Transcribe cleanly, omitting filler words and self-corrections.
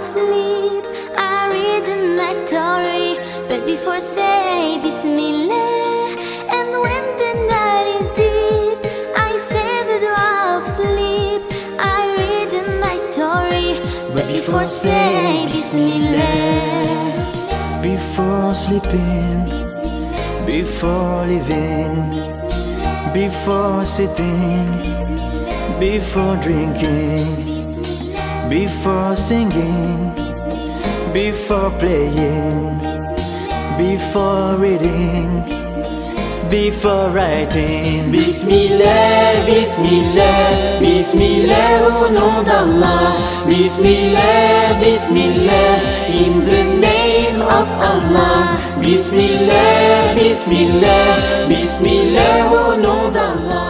sleep, I read a nice story. But before say Bismillah, and when the night is deep, I say the dua of sleep. I read a nice story. But before say Bismillah. Before sleeping, before living, before sitting, before drinking, before singing, before playing, before reading, before writing. Bismillah, Bismillah, Bismillah, au nom d'Allah. Bismillah, Bismillah, in the name of Allah. Bismillah, Bismillah, Bismillah, au nom d'Allah.